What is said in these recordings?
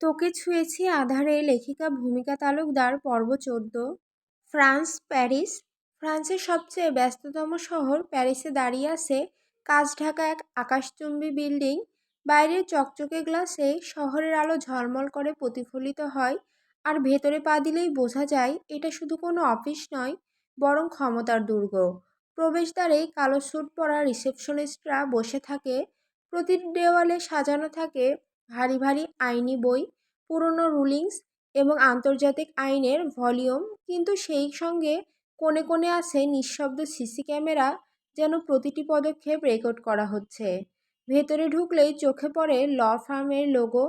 তোকে ছুঁয়েছি আঁধারে লেখিকা ভূমিকা তালুকদার পর্ব ১৪। France, Paris. ফ্রান্সের সবচেয়ে ব্যস্ততম শহর প্যারিসে দাঁড়িয়ে আছে কাঁচ-ঢাকা এক আকাশচুম্বী বিল্ডিং। বাইরের চকচকে গ্লাসে শহরের আলো ঝলমল করে প্রতিফলিত হয়, আর ভেতরে পা দিলেই বোঝা যায় এটা শুধু কোনো অফিস নয়, বরং ক্ষমতার দুর্গ। প্রবেশদ্বারেই কালো স্যুট পরা রিসেপশনিস্টরা বসে থাকে। প্রতিটি দেওয়ালে সাজানো থাকে ভারী ভারী আইনি বই, পুরনো রুলিংস এবং আন্তর্জাতিক আইনের ভলিউম, কিন্তু সেই সঙ্গে কোণে কোণে আছে নিঃশব্দ সিসি ক্যামেরা, যেন প্রতিটি পদক্ষেপ রেকর্ড করা হচ্ছে। ভেতরে ঢুকলেই চোখে পড়ে ল ফার্মের লোগো,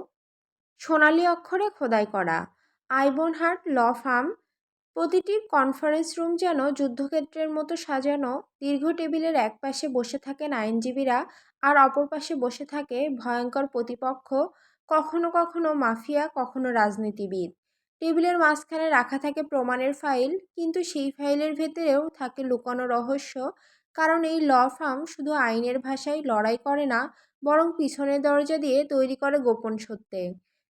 সোনালি অক্ষরে খোদাই করা, আইবনহার্ট ল ফার্ম। প্রতিটি কনফারেন্স রুম যেন যুদ্ধক্ষেত্রের মতো সাজানো। দীর্ঘ টেবিলের এক পাশে বসে থাকেন আইনজীবীরা, আর অপর পাশে বসে থাকে ভয়ঙ্কর প্রতিপক্ষ, কখনো কখনো মাফিয়া, কখনো রাজনীতিবিদ। টেবিলের মাঝখানে রাখা থাকে প্রমাণের ফাইল, কিন্তু সেই ফাইলের ভেতরেও থাকে লুকানো রহস্য। কারণ এই ল ফার্ম শুধু আইনের ভাষায় লড়াই করে না, বরং পিছনের দরজা দিয়ে তৈরি করে গোপন সত্যে।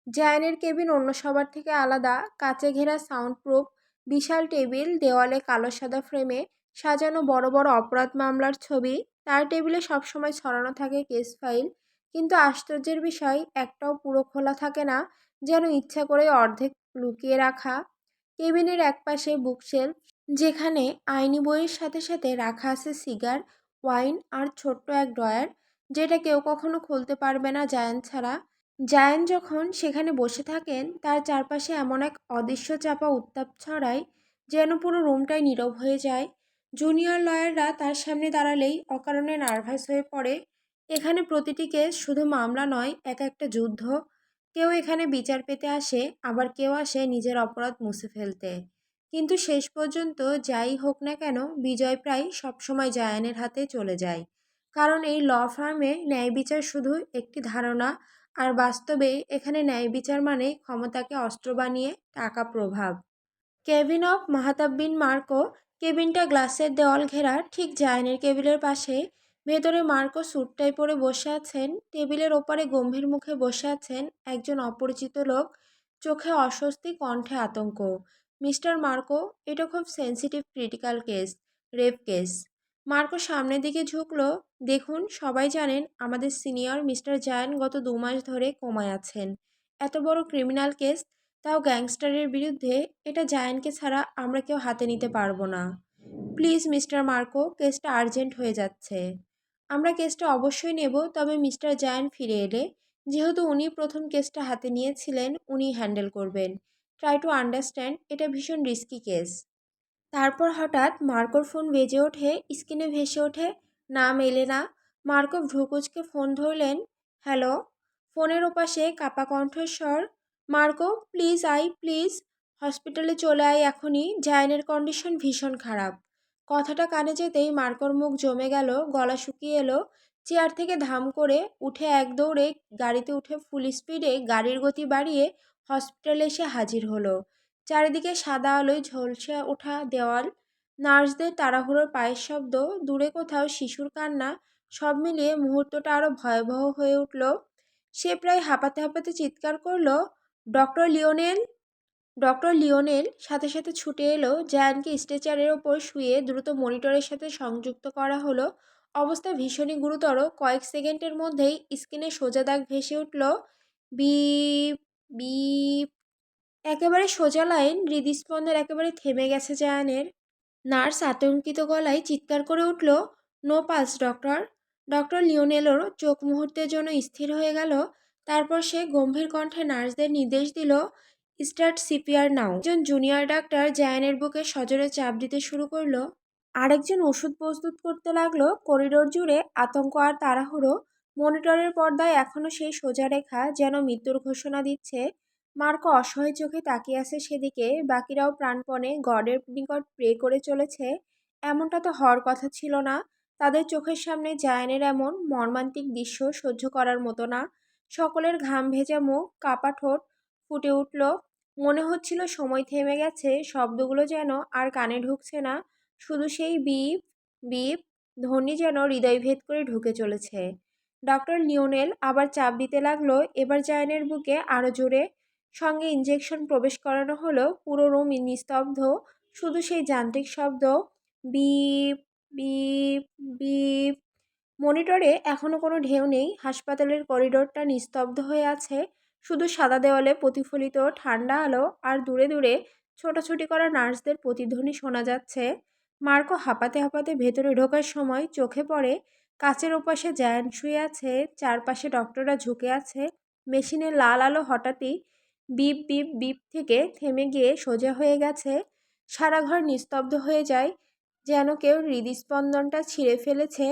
জায়ানের কেবিন অন্য সবার থেকে আলাদা, কাচে ঘেরা, সাউন্ড প্রুফ, বিশাল টেবিল, দেওয়ালে কালো সাদা ফ্রেমে সাজানো বড় বড় অপরাধ মামলার ছবি। তার টেবিলে সবসময় ছড়ানো থাকে কেস ফাইল, কিন্তু আশ্চর্যের বিষয় একটাও পুরো খোলা থাকে না, যেন ইচ্ছা করে অর্ধেক লুকিয়ে রাখা। কেবিনের একপাশে বুকশেলফ, যেখানে আইনি বইয়ের সাথে সাথে রাখা আছে সিগার, ওয়াইন আর ছোট্ট এক ড্রয়ার, যেটা কেউ কখনো খুলতে পারবে না জায়ান ছাড়া। জায়ান যখন সেখানে বসে থাকেন, তার চারপাশে এমন এক অদৃশ্য চাপা উত্তাপ ছড়ায়, যেন পুরো রুমটাই নীরব হয়ে যায়। জুনিয়র লয়াররা তার সামনে দাঁড়ালেই অকারণে নার্ভাস হয়ে পড়ে। এখানে প্রতিটি কেস শুধু মামলা নয়, এক একটা যুদ্ধ। কেউ এখানে বিচার পেতে আসে, আবার কেউ আসে নিজের অপরাধ মুছে ফেলতে। কিন্তু শেষ পর্যন্ত যাই হোক না কেন, বিজয় প্রায় সবসময় জায়ানের হাতে চলে যায়। কারণ এই ল ফার্মে ন্যায় বিচার শুধু একটি ধারণা, আর বাস্তবে এখানে ন্যায় বিচার মানে ক্ষমতাকে অস্ত্র বানিয়ে টাকা প্রভাব। Cabin of Mahtab bin Marco. কেবিনটা গ্লাসের দেওয়াল ঘেরা, ঠিক জায়ানের কেবিলের পাশে। ভেতরে মার্কো স্যুটটাই পরে বসে আছেন। টেবিলের ওপারে গম্ভীর মুখে বসে আছেন একজন অপরিচিত লোক, চোখে অস্বস্তি, কণ্ঠে আতঙ্ক। মিস্টার মার্কো, এটা খুব sensitive critical case, rape case. Marco সামনের দিকে ঝুঁকলো। দেখুন, সবাই জানেন আমাদের সিনিয়র মিস্টার জায়ান গত 2 মাস ধরে কোমায় আছেন। এত বড় ক্রিমিনাল কেস, তাও গ্যাংস্টারের বিরুদ্ধে। এটা জায়ানকে ছাড়া আমরা কেউ হাতে নিতে পারবো না। প্লিজ মিস্টার মার্কো, কেসটা আর্জেন্ট হয়ে যাচ্ছে। আমরা কেসটা অবশ্যই নেব, তবে মিস্টার জায়ান ফিরে এলে, যেহেতু উনি প্রথম কেসটা হাতে নিয়েছিলেন, উনি হ্যান্ডেল করবেন। ট্রাই টু আন্ডারস্ট্যান্ড, এটা ভীষণ রিস্কি কেস। তারপর হঠাৎ মার্কোর ফোন বেজে ওঠে, স্ক্রিনে ভেসে ওঠে নাম এলেনা। মার্কো ভ্রুকুচকে ফোন ধরলেন। হ্যালো। ফোনের ওপাশে কাপা কণ্ঠস্বর। মার্কো, প্লিজ হসপিটালে চলে আয় এখনই, জায়ানের কন্ডিশন ভীষণ খারাপ। কথাটা কানে যেতেই মার্কোর মুখ জমে গেল, গলা শুকিয়ে এলো। চেয়ার থেকে ধাম করে উঠে এক দৌড়ে গাড়িতে উঠে ফুল স্পিডে গাড়ির গতি বাড়িয়ে হসপিটালে এসে হাজির হলো। চারিদিকে সাদা আলোয় ঝলসে ওঠা দেওয়াল, নার্সদের তাড়াহুড়োর পায়ের শব্দ, দূরে কোথাও শিশুর কান্না, সব মিলিয়ে মুহূর্তটা আরও ভয়াবহ হয়ে উঠল। সে প্রায় হাঁপাতে হাঁপাতে চিৎকার করলো, ডক্টর লিওনেল! ডক্টর লিওনেল সাথে সাথে ছুটে এলো। জায়ানকে স্ট্রেচারের ওপর শুয়ে দ্রুত মনিটরের সাথে সংযুক্ত করা হলো। অবস্থা ভীষণই গুরুতর। কয়েক সেকেন্ডের মধ্যেই স্ক্রিনে সোজা দাগ ভেসে উঠল, বিপ বিপ। একেবারে সোজা লাইন। হৃদস্পন্দন একেবারে থেমে গেছে জায়ানের। নার্স আতঙ্কিত গলায় চিৎকার করে উঠল, নো পালস ডক্টর। ডক্টর লিওনেলোর চোখ মুহূর্তের জন্য স্থির হয়ে গেল। তারপর সে গম্ভীর কণ্ঠে নার্সদের নির্দেশ দিল, স্টার্ট সিপিআর নাও। একজন জুনিয়র ডাক্তার জায়ানের বুকে সজোরে চাপ দিতে শুরু করলো। আরেকজন ওষুধ প্রস্তুত করতে লাগলো। করিডোর জুড়ে আতঙ্ক আর তাড়াহুড়ো। মনিটরের পর্দায় এখনও সেই সোজা রেখা, যেন মৃত্যুর ঘোষণা দিচ্ছে। মার্কো অসহায় চোখে তাকিয়ে আছে সেদিকে। বাকিরাও প্রাণপণে গডের নিকট প্রে করে চলেছে। এমনটা তো হওয়ার কথা ছিল না। তাদের চোখের সামনে জায়ানের এমন মর্মান্তিক দৃশ্য সহ্য করার মতো না। সকলের ঘাম ভেজা মুখ, কাপা ঠোঁট ফুটে উঠল। মনে হচ্ছিল সময় থেমে গেছে, শব্দগুলো যেন আর কানে ঢুকছে না। শুধু সেই বিপ বিপ ধ্বনি যেন হৃদয়ভেদ করে ঢুকে চলেছে। ডক্টর লিওনেল আবার চাপ দিতে লাগলো, এবার জায়ানের বুকে আরও জোরে। সঙ্গে ইঞ্জেকশন প্রবেশ করানো হলো। পুরো রুম নিস্তব্ধ, শুধু সেই যান্ত্রিক শব্দ, বিপ বিপ বিপ। মনিটরে এখনো কোনো ঢেউ নেই। হাসপাতালের করিডোরটা নিস্তব্ধ হয়ে আছে। শুধু সাদা দেওয়ালে প্রতিফলিত ঠান্ডা আলো আর দূরে দূরে ছোটাছুটি করা নার্সদের প্রতিধ্বনি শোনা যাচ্ছে। মার্কো হাঁপাতে হাঁপাতে ভেতরে ঢোকার সময় চোখে পড়ে কাচের ওপাশে জায়ান্ট শুয়ে আছে, চারপাশে ডক্টররা ঝুঁকে আছে। মেশিনের লাল আলো হঠাৎই বিপ বিপ বিপ থেকে থেমে গিয়ে সোজা হয়ে গেছে। সারা ঘর নিস্তব্ধ হয়ে যায়, যেন কেউ হৃদস্পন্দনটা ছিঁড়ে ফেলেছে।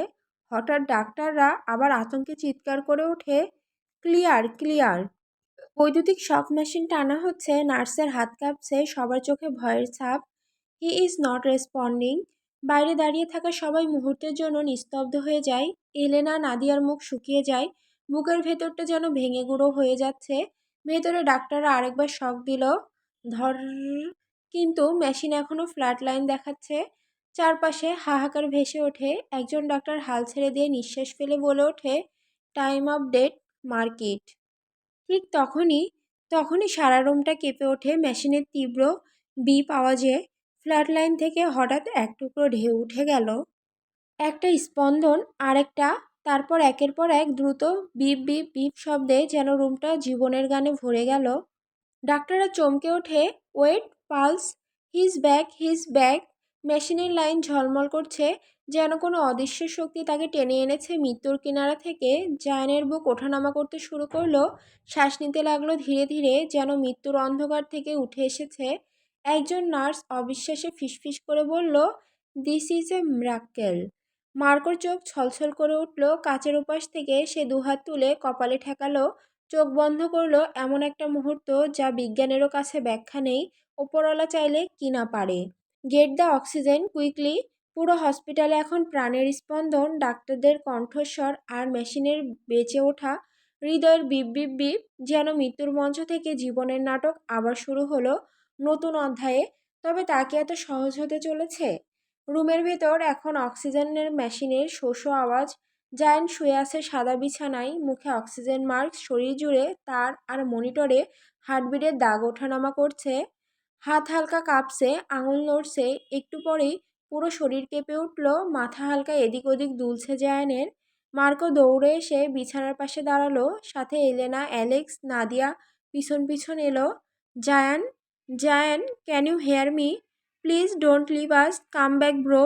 হঠাৎ ডাক্তাররা আবার আতঙ্কে চিৎকার করে ওঠে, ক্লিয়ার ক্লিয়ার। বৈদ্যুতিক শক মেশিন টানা হচ্ছে, নার্সের হাত কাঁপছে, সবার চোখে ভয়ের ছাপ। He is not responding. বাইরে দাঁড়িয়ে থাকা সবাই মুহূর্তের জন্য নিস্তব্ধ হয়ে যায়। এলেনা, নাদিয়ার মুখ শুকিয়ে যায়, বুকের ভেতরটা যেন ভেঙে গুঁড়ো হয়ে যাচ্ছে। ভেতরে ডাক্তাররা আরেকবার শক দিল, ধর, কিন্তু মেশিন এখনো ফ্ল্যাট লাইন দেখাচ্ছে। চারপাশে হাহাকার ভেসে ওঠে। একজন ডাক্তার হাল ছেড়ে দিয়ে নিঃশ্বাস ফেলে বলে ওঠে, টাইম আপডেট, মার্কিট। ঠিক তখনই সারা রুমটা কেঁপে ওঠে মেশিনের তীব্র বিপ আওয়াজে। ফ্ল্যাট লাইন থেকে হঠাৎ এক টুকরো ঢেউ উঠে গেল। একটা স্পন্দন, আরেকটা, তারপর একের পর এক দ্রুত বিপ বিপ বিপ শব্দে যেন রুমটা জীবনের গানে ভরে গেল। ডাক্তাররা চমকে ওঠে, wait, pulse, his back, his back. মেশিনের লাইন ঝলমল করছে, যেন কোনো অদৃশ্য শক্তি তাকে টেনে এনেছে মৃত্যুর কিনারা থেকে। জায়ানের বুক ওঠানামা করতে শুরু করলো, শ্বাস নিতে লাগলো ধীরে ধীরে, যেন মৃত্যুর অন্ধকার থেকে উঠে এসেছে। একজন নার্স অবিশ্বাসে ফিসফিস করে বলল, দিস ইজ এ মিরাক্কেল। মার্কোর চোখ ছলছল করে উঠল। কাচের ওপাশ থেকে সে দুহাত তুলে কপালে ঠেকালো, চোখ বন্ধ করলো। এমন একটা মুহূর্ত যা বিজ্ঞানেরও কাছে ব্যাখ্যা নেই, ওপরওয়ালা চাইলে কি না পারে। Get the oxygen quickly. পুরো হসপিটালে এখন প্রাণের স্পন্দন, ডাক্তারদের কণ্ঠস্বর আর মেশিনের বেঁচে ওঠা হৃদয়ের বিপ বিপ বিপ। যেন মৃত্যুর মঞ্চ থেকে জীবনের নাটক আবার শুরু হলো, নতুন অধ্যায়ে। তবে তা কি এত সহজ হতে চলেছে? রুমের ভেতর এখন অক্সিজেনের মেশিনের শোষো আওয়াজ। জায়ান্ট শুয়ে আছে সাদা বিছানায়, মুখে অক্সিজেন মাস্ক, শরীর জুড়ে তার, আর মনিটরে হার্টবিটের দাগ ওঠানামা করছে। হাত হালকা কাঁপছে, আঙুল নড়ছে। একটু পরেই পুরো শরীর কেঁপে উঠল, মাথা হালকা এদিক ওদিক দুলছে জায়ানের। মার্কো দৌড়ে এসে বিছানার পাশে দাঁড়ালো, সাথে এলেনা, অ্যালেক্স, নাদিয়া পিছন পিছন এলো। Zayan, Zayan, can you hear me? Please don't leave us, come back bro.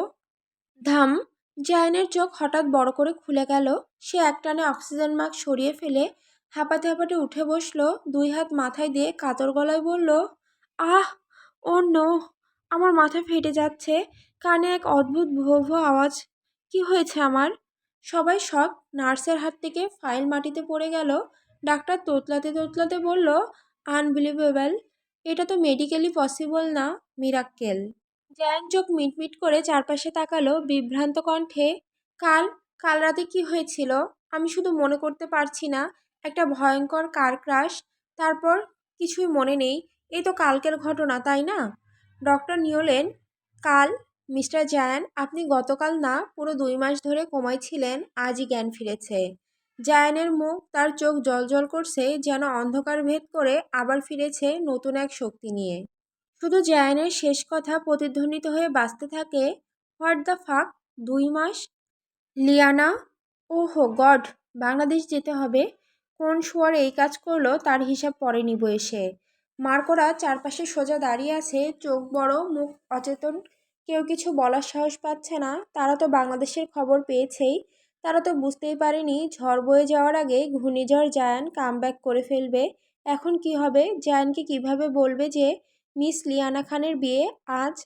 ধাম। জায়ানের চোখ হঠাৎ বড় করে খুলে গেল। সে একটানে অক্সিজেন মাস্ক সরিয়ে ফেলে হাঁপাতে হাঁপাতে উঠে বসলো, দুই হাত মাথায় দিয়ে কাতর গলায় বলল, আহ, ও নো, আমার মাথা ফেটে যাচ্ছে। কানে এক অদ্ভুত ভো ভো আওয়াজ। কি হয়েছে আমার? সবাই শক। নার্সের হাত থেকে ফাইল মাটিতে পড়ে গেল। ডাক্তার তোতলাতে তোতলাতে বলল, আনবিলিভেবল, এটা তো মেডিকেলি পসিবল না, মিরাক্কেল। জায়ান চোখ মিটমিট করে চারপাশে তাকালো বিভ্রান্ত কণ্ঠে, কাল কাল রাতে কি হয়েছিল? আমি শুধু মনে করতে পারছি না। একটা ভয়ঙ্কর কার ক্রাশ, তারপর কিছুই মনে নেই। এই তো কালকের ঘটনা, তাই না? ডক্টর নিওলেন, কাল? মিস্টার জায়ান, আপনি গতকাল না, পুরো 2 মাস ধরে কোমায় ছিলেন, আজই জ্ঞান ফিরেছে। জায়ানের মুখ, তার চোখ জ্বলজ্বল করছে, যেন অন্ধকার ভেদ করে আবার ফিরেছে নতুন এক শক্তি নিয়ে। শুধু জায়ানের শেষ কথা প্রতিধ্বনিত হয়ে বাজতে থাকে, হোয়াট দ্য ফাক, 2 মাস? লিয়ানা, ওহো গড, বাংলাদেশ যেতে হবে। কোন শুয়ার এই কাজ করলো তার হিসাব পরে নিব এসে। মার্কোরা চারপাশে সোজা দাঁড়িয়ে আছে, চোখ বড়, মুখ অচেতন। কেউ কিছু বলার সাহস পাচ্ছে না। তারা তো বাংলাদেশের খবর পেয়েছেই। তারা তো বুঝতেই পারেনি ঝড় বয়ে যাওয়ার আগে ঘূর্ণিঝড় জায়ান কামব্যাক করে ফেলবে। এখন কি হবে? জায়ানকে কিভাবে বলবে যে মিস লিয়ানা খানের বিয়ে আজ,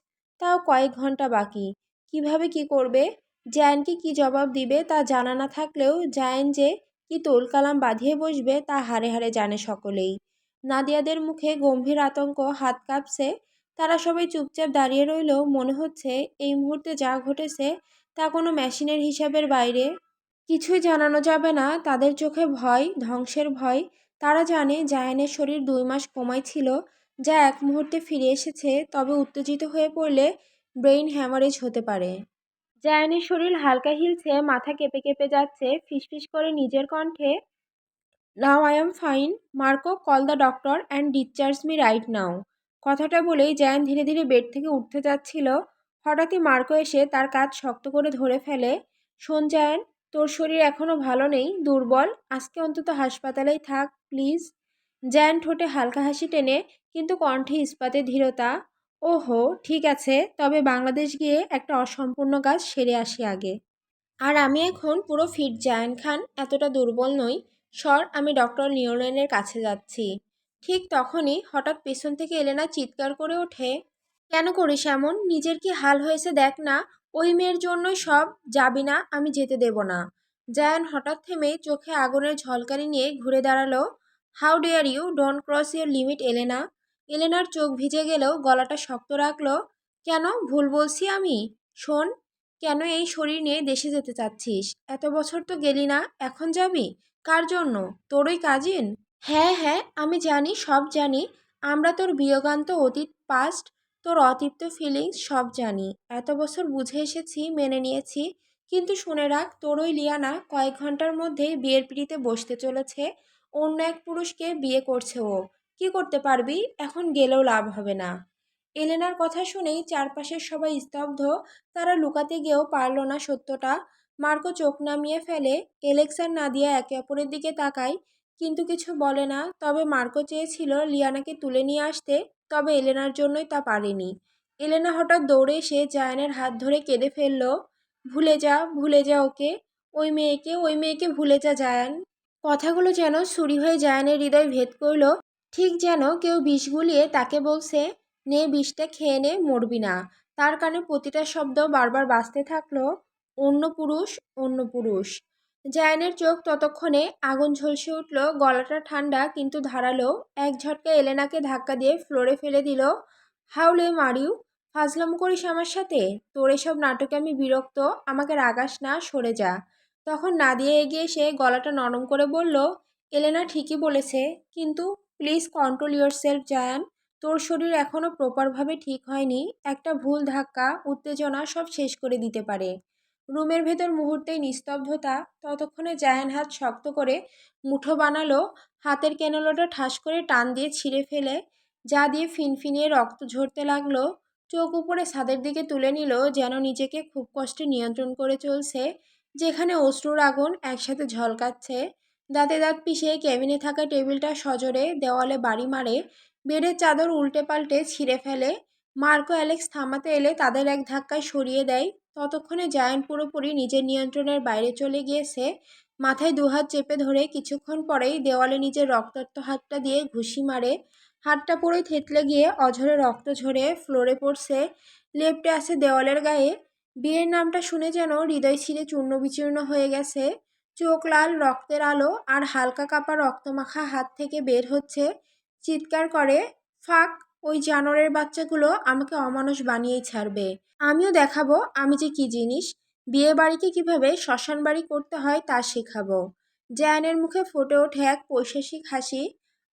তাও কয়েক ঘন্টা বাকি? কিভাবে কি করবে? জায়ানকে কি জবাব দিবে তা জানা না থাকলেও জায়ান যে কি তোলকালাম বাঁধিয়ে বসবে তা হাড়ে হাড়ে জানে সকলেই। নাদিয়াদের মুখে গম্ভীর আতঙ্ক, হাত কাঁপছে। তারা সবাই চুপচাপ দাঁড়িয়ে রইল। মনে হচ্ছে এই মুহূর্তে যা ঘটেছে তা কোনো মেশিনের হিসাবের বাইরে। কিছুই জানানো যাবে না। তাদের চোখে ভয়, ধ্বংসের ভয়। তারা জানে জায়ানের শরীর 2 মাস কোমায় ছিল, যা এক মুহূর্তে ফিরে এসেছে। তবে উত্তেজিত হয়ে পড়লে ব্রেইন হ্যামারেজ হতে পারে। জায়ানের শরীর হালকা হিলছে, মাথা কেঁপে কেঁপে যাচ্ছে, ফিসফিস করে নিজের কণ্ঠে, now I am fine. Marco, call the doctor and discharge me right now. কথাটা বলেই জায়ান ধীরে ধীরে বেড থেকে উঠতে যাচ্ছিল। হঠাৎই মার্কো এসে তার কাঁধ শক্ত করে ধরে ফেলে। শোন জায়ান, তোর শরীর এখনো ভালো নেই, দুর্বল। আজকে অন্তত হাসপাতালেই থাক প্লিজ। জায়ান ঠোঁটে হালকা হাসি টেনে, কিন্তু কণ্ঠে ইস্পাতের ধীরতা। ওহো, ঠিক আছে, তবে বাংলাদেশ গিয়ে একটা অসম্পূর্ণ কাজ সেরে আসি আগে। আর আমি এখন পুরো ফিট জায়ান খান, এতটা দুর্বল নই। সর, আমি ডক্টর লিওনেলের কাছে যাচ্ছি। ঠিক তখনই হঠাৎ পেছন থেকে এলেনা চিৎকার করে ওঠে, কেন করিস এমন? নিজের কি হাল হয়েছে দেখ না। ওই মেয়ের জন্যই সব। যাবি না, আমি যেতে দেব না। জায়ান হঠাৎ থেমে চোখে আগুনের ঝলকানি নিয়ে ঘুরে দাঁড়ালো। How dare you, don't cross your limit Elena. এলেনার চোখ ভিজে গেলেও গলাটা শক্ত রাখলো। কেন ভুল বলছি আমি? শোন, কেন এই শরীর নিয়ে দেশে যেতে চাচ্ছিস? এত বছর তো গেলি না, এখন যাবি? কার জন্য? তোরই কাজিন? হ্যাঁ হ্যাঁ, আমি জানি, সব জানি। আমরা তোর বিয়োগান্ত অতীত, পাস্ট, তোর অতৃপ্ত ফিলিংস সব জানি। এত বছর বুঝে এসেছি, মেনে নিয়েছি। কিন্তু শুনে রাখ, তোর ওই লিয়ানা কয়েক ঘন্টার মধ্যেই বিয়ের পিঁড়িতে বসতে চলেছে। অন্য এক পুরুষকে বিয়ে করছে ও। কি করতে পারবি? এখন গেলেও লাভ হবে না। এলেনার কথা শুনেই চারপাশের সবাই স্তব্ধ। তারা লুকাতে গিয়েও পারল না সত্যটা। মার্কো চোখ নামিয়ে ফেলে। এলেক্স আর নাদিয়া একে অপরের দিকে তাকায়, কিন্তু কিছু বলে না। তবে মার্কো চেয়েছিল লিয়ানাকে তুলে নিয়ে আসতে, তবে এলেনার জন্যই তা পারেনি। এলেনা হঠাৎ দৌড়ে এসে জায়ানের হাত ধরে কেঁদে ফেলল। ভুলে যা, ভুলে যা ওকে। ওই মেয়েকে ভুলে যা জায়ান। কথাগুলো যেন ছুরি হয়ে জায়ানের হৃদয় ভেদ করল। ঠিক যেন কেউ বিষ গুলিয়ে তাকে বলছে, নে বিষটা খেয়ে নে, মরবি না। তার কানে প্রতিটা শব্দ বারবার বাজতে থাকলো, অন্য পুরুষ, অন্য পুরুষ। জায়ানের চোখ ততক্ষণে আগুন ঝলসে উঠল, গলাটা ঠান্ডা কিন্তু ধারালো। এক ঝটকায় এলেনাকে ধাক্কা দিয়ে ফ্লোরে ফেলে দিল। হাউলে মারিউ, ফাজলামো করিস আমার সাথে? তোর এসব নাটকে আমি বিরক্ত, আমাকে রাগাস না, সরে যা। তখন নাদিয়া এগিয়ে এসে গলাটা নরম করে বলল, এলেনা ঠিকই বলেছে, কিন্তু please control your self Zayan. তোর শরীর এখনও প্রপারভাবে ঠিক হয়নি। একটা ভুল ধাক্কা, উত্তেজনা সব শেষ করে দিতে পারে। রুমের ভেতর মুহূর্তেই নিস্তব্ধতা। ততক্ষণে জায়ান হাত শক্ত করে মুঠো বানালো। হাতের কেনলোটা ঠাস করে টান দিয়ে ছিঁড়ে ফেলে, যা দিয়ে ফিনফিনিয়ে রক্ত ঝরতে লাগলো। চোখ উপরে ছাদের দিকে তুলে নিল, যেন নিজেকে খুব কষ্টে নিয়ন্ত্রণ করে চলছে, যেখানে অশ্রুর আগুন একসাথে ঝলকাচ্ছে। দাঁতে দাঁত পিষে কেবিনে থাকা টেবিলটা সজোরে দেওয়ালে বাড়ি মারে। বেডের চাদর উল্টে পাল্টে ছিঁড়ে ফেলে। মার্কো অ্যালেক্স থামাতে এলে তাদের এক ধাক্কায় সরিয়ে দেয়। ততক্ষণে জায়ান্ট পুরোপুরি নিজের নিয়ন্ত্রণের বাইরে চলে গিয়েছে। মাথায় দুহাত চেপে ধরে কিছুক্ষণ পরেই দেওয়ালে নিজের রক্তাক্ত হাতটা দিয়ে ঘুষি মারে। হাতটা পুরোই থেতলে গিয়ে অঝরে রক্ত ঝরে ফ্লোরে পড়ছে। লেপ্টে আছে দেওয়ালের গায়ে। বিয়ের নামটা শুনে যেন হৃদয় ছিঁড়ে চূর্ণ বিচূর্ণ হয়ে গেছে। চোখ লাল, রক্তের আলো, আর হালকা কাপা রক্তমাখা হাত থেকে বের হচ্ছে। চিৎকার করে, ফাক, ওই জানোয়ারের বাচ্চাগুলো আমাকে অমানুষ বানিয়েই ছাড়বে। আমিও দেখাবো আমি যে কি জিনিস। বিয়ে বাড়িকে কিভাবে শ্মশান বাড়ি করতে হয় তা শেখাবো। জায়ানের মুখে ফুটে ওঠে এক পৈশাসিক হাসি।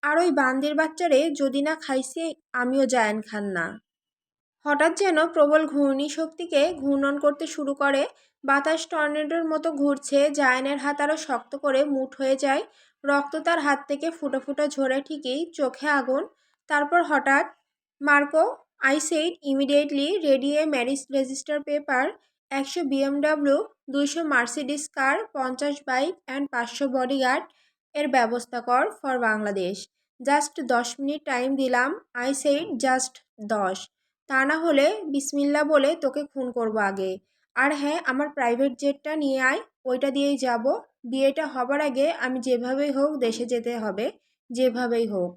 আর ওই বান্দির বাচ্চারে যদি না খাইছে, আমিও জায়ান খান না। হঠাৎ যেন প্রবল ঘূর্ণি শক্তিকে ঘূর্ণন করতে শুরু করে। বাতাস টর্নেডোর মতো ঘুরছে। জায়ানের হাত আরও শক্ত করে মুঠ হয়ে যায়। রক্ত তার হাত থেকে ফুটো ফুটো ঝরে, ঠিকই চোখে আগুন। তারপর হঠাৎ, Marco, I said immediately ready a marriage register paper. 100 BMW, 200 Mercedes car, 50 bike and 500 bodyguard এর ব্যবস্থা কর for Bangladesh. Just 10 minute time দিলাম। I said just 10। তা না হলে বিসমিল্লা বলে তোকে খুন করব আগে। আর হ্যাঁ, আমার প্রাইভেট জেটটা নিয়ে আয়, ওইটা দিয়েই যাব। বিয়েটা হবার আগে আমি যেভাবেই হোক দেশে যেতে হবে, যেভাবেই হোক।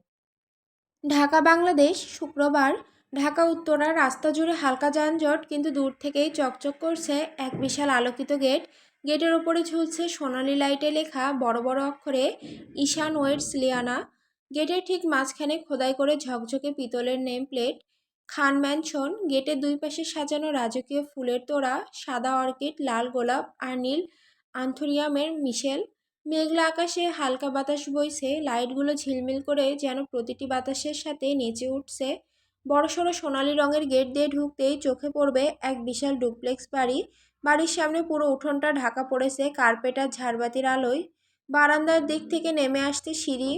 ঢাকা বাংলাদেশ, শুক্রবার। ঢাকা উত্তরা। রাস্তা জুড়ে হালকা যানজট, কিন্তু দূর থেকেই চকচক করছে এক বিশাল আলোকিত গেট। গেটের ওপরে ঝুলছে সোনালি লাইটে লেখা বড় বড় অক্ষরে, ঈশান ওয়েডস লিয়ানা। গেটের ঠিক মাঝখানে খোদাই করে ঝকঝকে পিতলের নেম প্লেট, খান ম্যানশন। গেটের দুই পাশে সাজানো রাজকীয় ফুলের তোড়া, সাদা অর্কিড, লাল গোলাপ আর নীল আন্থুরিয়ামের মিশেল। মেঘলা আকাশে হালকা বাতাস বইছে, লাইটগুলো ঝিলমিল করে যেন প্রতিটি বাতাসের সাথে নেচে উঠছে। বড়সড় সোনালি রঙের গেট দিয়ে ঢুকতেই চোখে পড়বে এক বিশাল ডুপ্লেক্স বাড়ি। বাড়ির সামনে পুরো উঠোনটা ঢাকা পড়েছে কার্পেট আর ঝাড়বাতির আলোয়। বারান্দার দিক থেকে নেমে আসতে সিঁড়ি।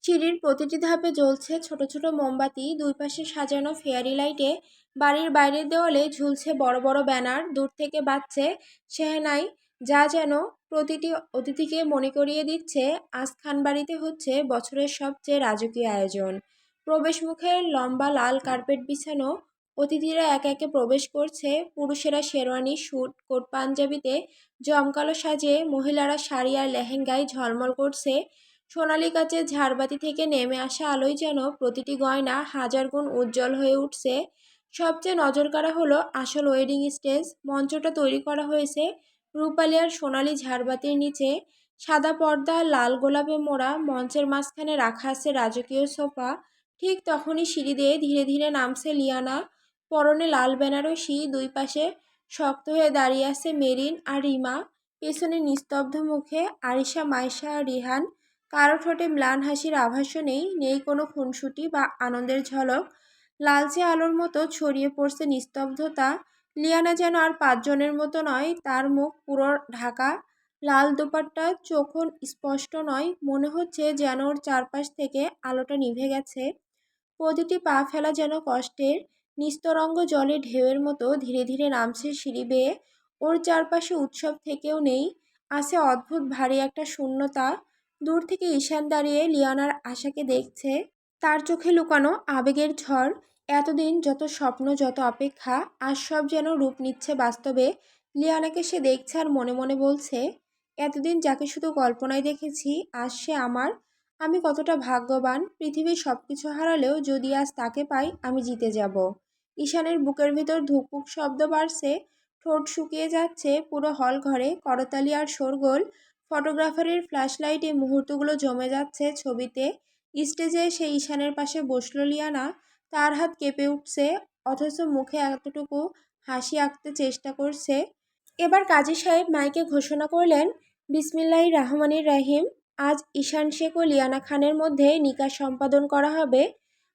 সিঁড়ির প্রতিটি ধাপে জ্বলছে ছোট ছোট মোমবাতি, দুই পাশে সাজানো ফেয়ারি লাইটে। বাড়ির বাইরের দেওয়ালে ঝুলছে বড় বড় ব্যানার, দূর থেকে বাজছে শেহনাই, যা যেন প্রতিটি অতিথিকে মনে করিয়ে দিচ্ছে আজ খানবাড়িতে হচ্ছে বছরের সবচেয়ে রাজকীয় আয়োজন। প্রবেশ মুখে লম্বা লাল কার্পেট বিছানো। অতিথিরা একে একে প্রবেশ করছে। পুরুষেরা শেরওয়ানি, স্যুট, কোট পাঞ্জাবিতে জমকালো সাজে, মহিলারা শাড়ি আর লেহেঙ্গায় ঝলমল করছে। সোনালি কাচের ঝাড়বাতি থেকে নেমে আসা আলোয় যেন প্রতিটি গয়না হাজার গুণ উজ্জ্বল হয়ে উঠছে। সবচেয়ে নজরকাড়া হলো আসল ওয়েডিং স্টেজ। মঞ্চটা তৈরি করা হয়েছে রূপালি আর সোনালি ঝাড়বাতির নিচে। সাদা পর্দা লাল গোলাপে মোড়া। মঞ্চের মাঝখানে রাখা আছে রাজকীয় সোফা। ঠিক তখনই সিঁড়ি দিয়ে ধীরে ধীরে নামছে লিয়ানা। পরনে লাল বেনারসি, দুই পাশে শক্ত হয়ে দাঁড়িয়ে আছে মেরিন আর রিমা। পেছনে নিস্তব্ধ মুখে আরিশা, মাইশা আর রিহান। কারো ঠোঁটে ম্লান হাসির আভাসও নেই, নেই কোনো খুনসুটি বা আনন্দের ঝলক। লালচে আলোর মতো ছড়িয়ে পড়ছে নিস্তব্ধতা। লিয়ানা যেন আর পাঁচজনের মতো নয়, তার মুখ পুরো ঢাকা লাল দোপাট্টা, চোখও স্পষ্ট নয়, মনে হচ্ছে যেন ওর চারপাশ থেকে আলোটা নিভে গেছে। প্রতিটি পা ফেলা যেন কষ্টের। নিস্তরঙ্গ জলে ঢেউয়ের মতো ধীরে ধীরে নামছে সিঁড়ি বেয়ে। ওর চারপাশে উৎসব থেকেও নেই, আছে অদ্ভুত ভারী একটা শূন্যতা। দূর থেকে ঈশান দাঁড়িয়ে লিয়ানার আশাকে দেখছে, তার চোখে লুকানো আবেগের ঝড়। এতদিন যত স্বপ্ন, যত অপেক্ষা, আজ সব যেন রূপ নিচ্ছে বাস্তবে। লিয়ানাকে সে দেখছে আর মনে মনে বলছে, এতদিন যাকে শুধু কল্পনায় দেখেছি, আজ সে আমার। আমি কতটা ভাগ্যবান, পৃথিবীর সব কিছু হারালেও যদি আজ তাকে পাই, আমি জিতে যাব। ঈশানের বুকের ভেতর ধুকপুক শব্দ বাড়ছে, ঠোঁট শুকিয়ে যাচ্ছে। পুরো হল ঘরে করতালি আর শোরগোল। ফটোগ্রাফারের ফ্ল্যাশ লাইটে মুহূর্তগুলো জমে যাচ্ছে ছবিতে। স্টেজে এসে ঈশানের পাশে বসলো লিয়ানা। তার হাত কেঁপে উঠছে, অথচ মুখে এতটুকু হাসি আঁকতে চেষ্টা করছে। এবার কাজী সাহেব মাইকে ঘোষণা করলেন, বিসমিল্লাহির রহমানির রাহিম। আজ ঈশান শেখ ও লিয়ানা খানের মধ্যে নিকাহ সম্পাদন করা হবে।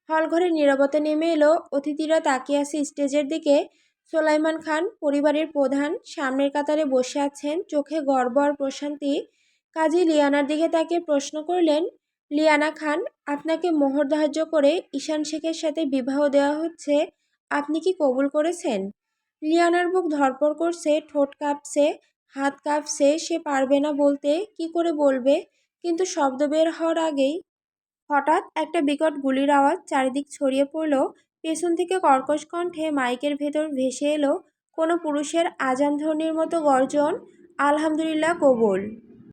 হলঘরে নীরবতা নেমে এলো। অতিথিরা তাকিয়ে আছে স্টেজের দিকে। সোলাইমান খান, পরিবারের প্রধান, সামনের কাতারে বসে আছেন, চোখে গর্ব আর প্রশান্তি। কাজী লিয়ানার দিকে তাকিয়ে প্রশ্ন করলেন, লিয়ানা খান, আপনাকে মোহর ধার্য করে ঈশান শেখের সাথে বিবাহ দেওয়া হচ্ছে, আপনি কি কবুল করেছেন? লিয়ানার বুক ধড়ফড় করছে, ঠোঁট কাঁপছে, হাত কাঁপছে। সে পারবে না বলতে, কি করে বলবে? কিন্তু শব্দ বের হওয়ার আগেই হঠাৎ একটা বিকট গুলির আওয়াজ চারিদিক ছড়িয়ে পড়ল। পেছন থেকে কর্কশ কণ্ঠে মাইকের ভেতর ভেসে এলো কোনো পুরুষের আজান ধ্বনির মতো গর্জন, আলহামদুলিল্লাহ কবুল।